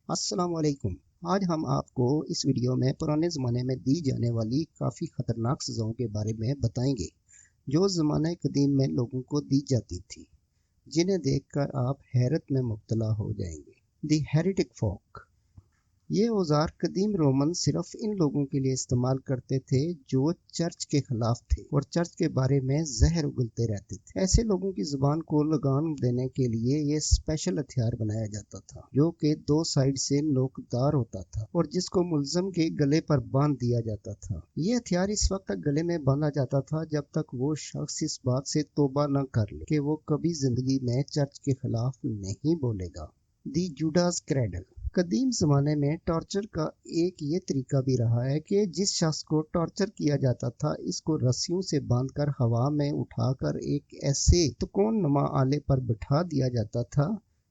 السلام علیکم۔ آج ہم آپ کو اس ویڈیو میں پرانے زمانے میں دی جانے والی کافی خطرناک سزاؤں کے بارے میں بتائیں گے جو زمانہ قدیم میں لوگوں کو دی جاتی تھی، جنہیں دیکھ کر آپ حیرت میں مبتلا ہو جائیں گے۔ دی ہیریٹک فورک، یہ اوزار قدیم رومن صرف ان لوگوں کے لیے استعمال کرتے تھے جو چرچ کے خلاف تھے اور چرچ کے بارے میں زہر اگلتے رہتے تھے۔ ایسے لوگوں کی زبان کو لگام دینے کے لیے یہ اسپیشل ہتھیار بنایا جاتا تھا جو کہ 2 سائیڈ سے نوکدار ہوتا تھا اور جس کو ملزم کے گلے پر باندھ دیا جاتا تھا۔ یہ ہتھیار اس وقت تک گلے میں باندھا جاتا تھا جب تک وہ شخص اس بات سے توبہ نہ کر لے کہ وہ کبھی زندگی میں چرچ کے خلاف نہیں بولے گا۔ دی جوڈاس کریڈل، قدیم زمانے میں ٹارچر کا ایک یہ طریقہ بھی رہا ہے کہ جس شخص کو ٹارچر کیا جاتا تھا اس کو رسیوں سے باندھ کر ہوا میں اٹھا کر ایک ایسے تکون نما آلے پر بٹھا دیا جاتا تھا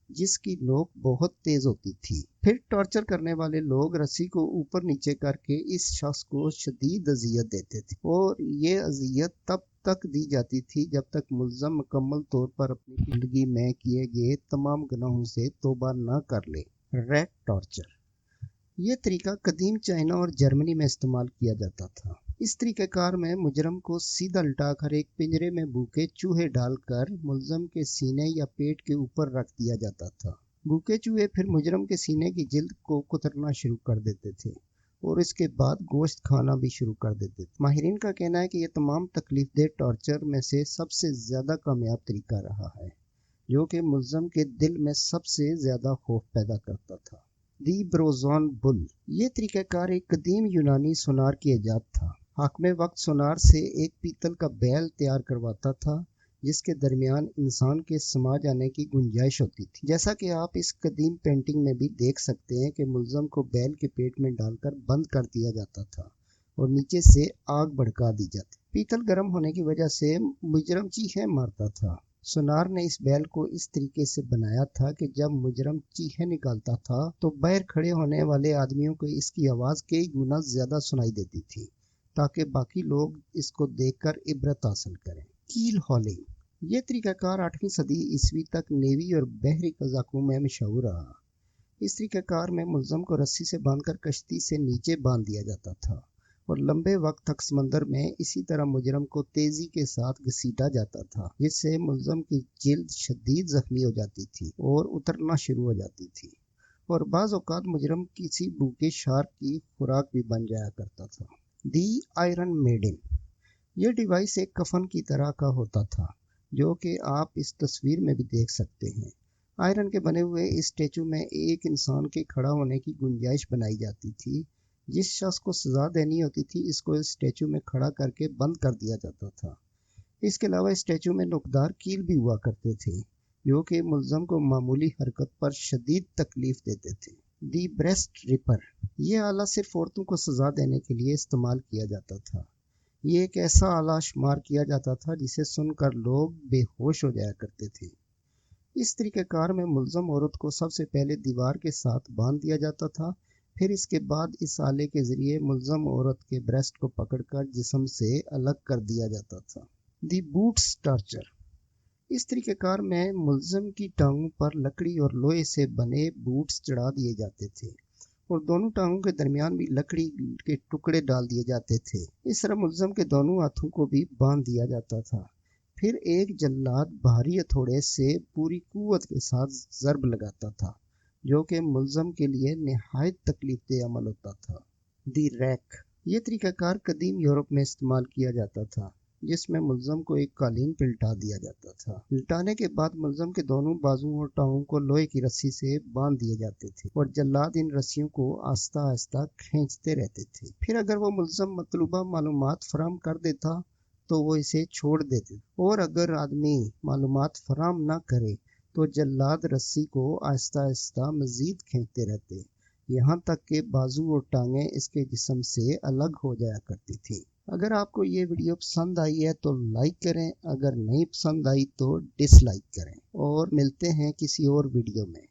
جس کی نوک بہت تیز ہوتی تھی۔ پھر ٹارچر کرنے والے لوگ رسی کو اوپر نیچے کر کے اس شخص کو شدید اذیت دیتے تھے اور یہ اذیت تب تک دی جاتی تھی جب تک ملزم مکمل طور پر اپنی زندگی میں کیے گئے تمام گناہوں سے توبہ نہ کر لے۔ ریٹ ٹارچر، یہ طریقہ قدیم چائنا اور جرمنی میں استعمال کیا جاتا تھا۔ اس طریقہ کار میں مجرم کو سیدھا لٹا کر ایک پنجرے میں بھوکے چوہے ڈال کر ملزم کے سینے یا پیٹ کے اوپر رکھ دیا جاتا تھا۔ بھوکے چوہے پھر مجرم کے سینے کی جلد کو کترنا شروع کر دیتے تھے اور اس کے بعد گوشت کھانا بھی شروع کر دیتے تھے۔ ماہرین کا کہنا ہے کہ یہ تمام تکلیف دہ ٹارچر میں سے سب سے زیادہ کامیاب طریقہ رہا ہے جو کہ ملزم کے دل میں سب سے زیادہ خوف پیدا کرتا تھا۔ دی بروزون بل، یہ طریقہ کار ایک قدیم یونانی سونار کی ایجاد تھا۔ حاکم وقت سونار سے ایک پیتل کا بیل تیار کرواتا تھا جس کے درمیان انسان کے سما جانے کی گنجائش ہوتی تھی۔ جیسا کہ آپ اس قدیم پینٹنگ میں بھی دیکھ سکتے ہیں کہ ملزم کو بیل کے پیٹ میں ڈال کر بند کر دیا جاتا تھا اور نیچے سے آگ بھڑکا دی جاتی۔ پیتل گرم ہونے کی وجہ سے مجرم چیخیں مارتا تھا۔ سونار نے اس بیل کو اس طریقے سے بنایا تھا کہ جب مجرم چیخیں نکالتا تھا تو باہر کھڑے ہونے والے آدمیوں کو اس کی آواز کئی گنا زیادہ سنائی دیتی تھی تاکہ باقی لوگ اس کو دیکھ کر عبرت حاصل کریں۔ کیل ہالنگ، یہ طریقہ کار 8ویں صدی عیسوی تک نیوی اور بحری قزاقوں میں مشہور رہا۔ اس طریقہ کار میں ملزم کو رسی سے باندھ کر کشتی سے نیچے باندھ دیا جاتا تھا اور لمبے وقت تک سمندر میں اسی طرح مجرم کو تیزی کے ساتھ گھسیٹا جاتا تھا جس سے ملزم کی جلد شدید زخمی ہو جاتی تھی اور اترنا شروع ہو جاتی تھی اور بعض اوقات مجرم کسی بھوکے شارک کی خوراک بھی بن جایا کرتا تھا۔ دی آئرن میڈن، یہ ڈیوائس ایک کفن کی طرح کا ہوتا تھا جو کہ آپ اس تصویر میں بھی دیکھ سکتے ہیں۔ آئرن کے بنے ہوئے اس اسٹیچو میں ایک انسان کے کھڑا ہونے کی گنجائش بنائی جاتی تھی۔ جس شخص کو سزا دینی ہوتی تھی اس کو اس اسٹیچو میں کھڑا کر کے بند کر دیا جاتا تھا۔ اس کے علاوہ اسٹیچو میں نوکدار کیل بھی ہوا کرتے تھے جو کہ ملزم کو معمولی حرکت پر شدید تکلیف دیتے تھے۔ دی بریسٹ ریپر، یہ آلہ صرف عورتوں کو سزا دینے کے لیے استعمال کیا جاتا تھا۔ یہ ایک ایسا آلہ شمار کیا جاتا تھا جسے سن کر لوگ بے ہوش ہو جایا کرتے تھے۔ اس طریقہ کار میں ملزم عورت کو سب سے پہلے دیوار کے ساتھ باندھ دیا جاتا تھا، پھر اس کے بعد اس آلے کے ذریعے ملزم عورت کے بریسٹ کو پکڑ کر جسم سے الگ کر دیا جاتا تھا۔ دی بوٹس ٹارچر، اس طریقہ کار میں ملزم کی ٹانگوں پر لکڑی اور لوہے سے بنے بوٹس چڑھا دیے جاتے تھے اور دونوں ٹانگوں کے درمیان بھی لکڑی کے ٹکڑے ڈال دیے جاتے تھے۔ اس طرح ملزم کے دونوں ہاتھوں کو بھی باندھ دیا جاتا تھا۔ پھر ایک جلاد بھاری ہتھوڑے سے پوری قوت کے ساتھ ضرب لگاتا تھا جو کہ ملزم کے لیے نہایت تکلیف دہ عمل ہوتا تھا۔ دی ریک، یہ طریقہ کار قدیم یورپ میں استعمال کیا جاتا تھا جس میں ملزم کو ایک قالین پہ لٹا دیا جاتا تھا۔ لٹانے کے بعد ملزم کے دونوں بازوؤں اور ٹانگوں کو لوہے کی رسی سے باندھ دیے جاتے تھے اور جلاد ان رسیوں کو آہستہ آہستہ کھینچتے رہتے تھے۔ پھر اگر وہ ملزم مطلوبہ معلومات فراہم کر دیتا تو وہ اسے چھوڑ دیتے اور اگر آدمی معلومات فراہم نہ کرے تو جلاد رسی کو آہستہ آہستہ مزید کھینچتے رہتے یہاں تک کہ بازو اور ٹانگیں اس کے جسم سے الگ ہو جایا کرتی تھی۔ اگر آپ کو یہ ویڈیو پسند آئی ہے تو لائک کریں، اگر نہیں پسند آئی تو ڈس لائک کریں، اور ملتے ہیں کسی اور ویڈیو میں۔